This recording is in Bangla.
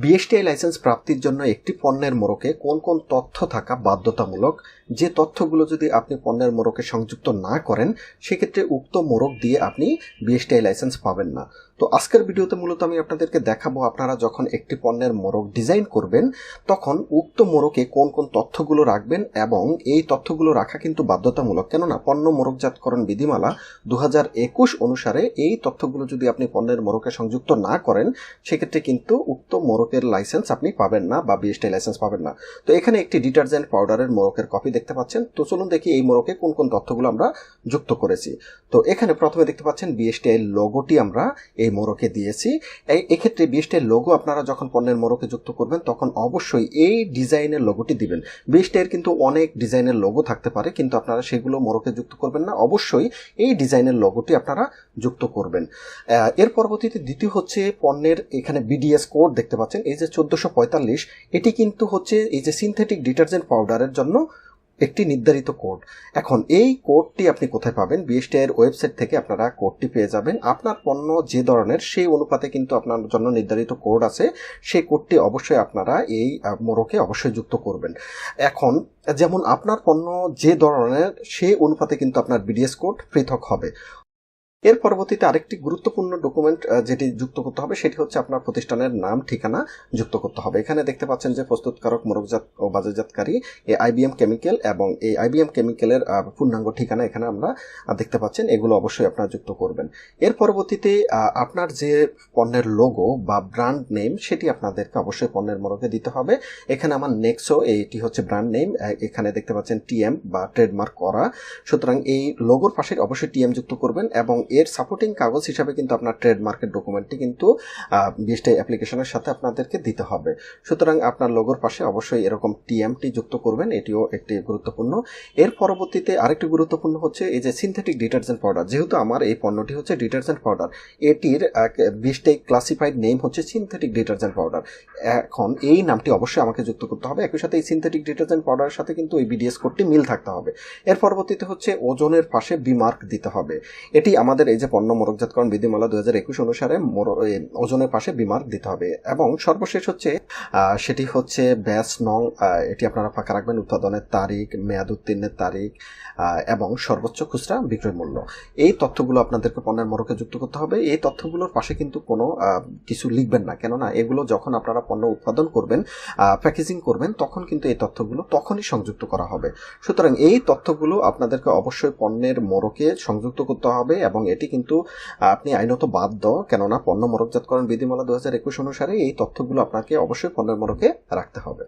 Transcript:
বিএসটিআই লাইসেন্স প্রাপ্তির জন্য একটি পণ্যের মোড়কে কোন কোন তথ্য থাকা বাধ্যতামূলক, যে তথ্যগুলো যদি আপনি পণ্যের মোড়কে সংযুক্ত না করেন সেক্ষেত্রে উক্ত মোড়ক দিয়ে আপনি বিএসটিআই লাইসেন্স পাবেন না। তো আজকের ভিডিওতে মূলত আমি আপনাদেরকে দেখাবো আপনারা যখন একটি পণ্যের মোড়ক ডিজাইন করবেন তখন উক্ত মোড়কে কোন কোন তথ্যগুলো রাখবেন, এবং এই তথ্যগুলো রাখা কিন্তু বাধ্যতামূলক। কেননা পণ্য মোড়কজাতকরণ বিধিমালা 2021 অনুসারে এই তথ্যগুলো যদি আপনি পণ্যের মোড়কে সংযুক্ত না করেন সেক্ষেত্রে কিন্তু উক্ত মোড়কের লাইসেন্স আপনি পাবেন না বা বিএসটিআই লাইসেন্স পাবেন না। তো এখানে একটি ডিটারজেন্ট পাউডারের মোড়কের কপি দেখতে পাচ্ছেন। তো চলুন দেখি এই মোড়কে কোন কোন তথ্যগুলো আমরা যুক্ত করেছি। তো এখানে প্রথমে দেখতে পাচ্ছেন বিএসটিআই লোগোটি আমরা এই মোড়কে দিয়েছি। এক্ষেত্রে বিএসটিআই লোগো আপনারা যখন পণ্যের মোড়কে যুক্ত করবেন তখন অবশ্যই এই ডিজাইনের লোগোটি দিবেন। বিএসটিআইয়ের কিন্তু অনেক ডিজাইনের লোগো থাকতে পারে, কিন্তু আপনারা সেগুলো মোড়কে যুক্ত করবেন না, অবশ্যই এই ডিজাইনের লোগোটি আপনারা যুক্ত করবেন। এর পরবর্তীতে দ্বিতীয় হচ্ছে পণ্যের এখানে বিডিএস কোড দেখতে পাচ্ছেন, এই যে 1445, এটি কিন্তু হচ্ছে এই যে সিনথেটিক ডিটারজেন্ট পাউডারের জন্য একটি নির্ধারিত কোড। এখন এই কোডটি আপনি কোথায় পাবেন? বিএসটিআই এর ওয়েবসাইট থেকে আপনারা কোডটি পেয়ে যাবেন। আপনার পণ্য যে ধরনের সেই অনুপাতে কিন্তু আপনার জন্য নির্ধারিত কোড আছে, সেই কোডটি অবশ্যই আপনারা এই মোড়কে অবশ্যই যুক্ত করবেন। এখন যেমন আপনার পণ্য যে ধরনের সেই অনুপাতে কিন্তু আপনার বিডিএস কোড পৃথক হবে। এর পরবর্তীতে আরেকটি গুরুত্বপূর্ণ ডকুমেন্ট যেটি যুক্ত করতে হবে সেটি হচ্ছে আপনার প্রতিষ্ঠানের নাম ঠিকানা যুক্ত করতে হবে। এখানে দেখতে পাচ্ছেন যে প্রস্তুতকারক, মোড়কজাত ও বাজারজাতকারী আইবিএম কেমিক্যাল, এবং এই আইবিএম কেমিক্যালের পূর্ণাঙ্গ ঠিকানা এখানে আমরা দেখতে পাচ্ছেন। এগুলো অবশ্যই আপনারা যুক্ত করবেন। এর পরবর্তীতে আপনার যে পণ্যের লোগো বা ব্র্যান্ড নেম সেটি আপনাদেরকে অবশ্যই পণ্যের মোড়কে দিতে হবে। এখানে আমার নেক্সো, এইটি হচ্ছে ব্র্যান্ড নেম, এখানে দেখতে পাচ্ছেন টিএম বা ট্রেডমার্ক করা, সুতরাং এই লোগোর পাশে অবশ্যই টিএম যুক্ত করবেন, এবং এর সাপোর্টিং কাগজ হিসাবে কিন্তু আপনার ট্রেডমার্কের ডকুমেন্টটি কিন্তু বিএসটিআই অ্যাপ্লিকেশনের সাথে আপনাদেরকে দিতে হবে। সুতরাং আপনার লোগোর পাশে অবশ্যই এরকম টিএমটি যুক্ত করবেন, এটিও একটি গুরুত্বপূর্ণ। এর পরবর্তীতে আরেকটি গুরুত্বপূর্ণ হচ্ছে এই যে সিনথেটিক ডিটারজেন্ট পাউডার। যেহেতু আমার এই পণ্যটি হচ্ছে ডিটারজেন্ট পাউডার, এটির বিএসটিআই ক্লাসিফাইড নেম হচ্ছে সিনথেটিক ডিটারজেন্ট পাউডার। এখন এই নামটি অবশ্যই আমাকে যুক্ত করতে হবে। একই সাথে এই সিনথেটিক ডিটারজেন্ট পাউডারের সাথে কিন্তু এই বিডিএস কোডটি মিল থাকতে হবে। এর পরবর্তীতে হচ্ছে ওজনের পাশে বিমার্ক দিতে হবে। এটি আমাদের এই যে পণ্য মোড়কজাতকরণ বিধিমালা 2021 অনুসারে ওজনের পাশে বিমার্ক দিতে হবে। এবং সর্বশেষ হচ্ছে সেটি হচ্ছে ব্যাচ নং, এটি আপনারা ফাঁকা রাখবেন, উৎপাদনের তারিখ, মেয়াদ উত্তীর্ণের তারিখ, এবং সর্বোচ্চ খুচরা বিক্রয় মূল্য। এই তথ্যগুলো আপনাদেরকে পণ্যের মোড়কে যুক্ত করতে হবে। এই তথ্যগুলোর পাশে কিন্তু কোনো কিছু লিখবেন না, কেননা এগুলো যখন আপনারা পণ্য উৎপাদন করবেন, প্যাকেজিং করবেন, তখন কিন্তু এই তথ্যগুলো তখনই সংযুক্ত করা হবে। সুতরাং এই তথ্যগুলো আপনাদেরকে অবশ্যই পণ্যের মোড়কে সংযুক্ত করতে হবে, এবং এটি কিন্তু আপনি আইনত বাধ্য, কেননা পণ্য মোড়কজাতকরণ বিধিমালা 2021 অনুসারে এই তথ্যগুলো আপনাকে অবশ্যই পণ্যের মোড়কে রাখতে হবে।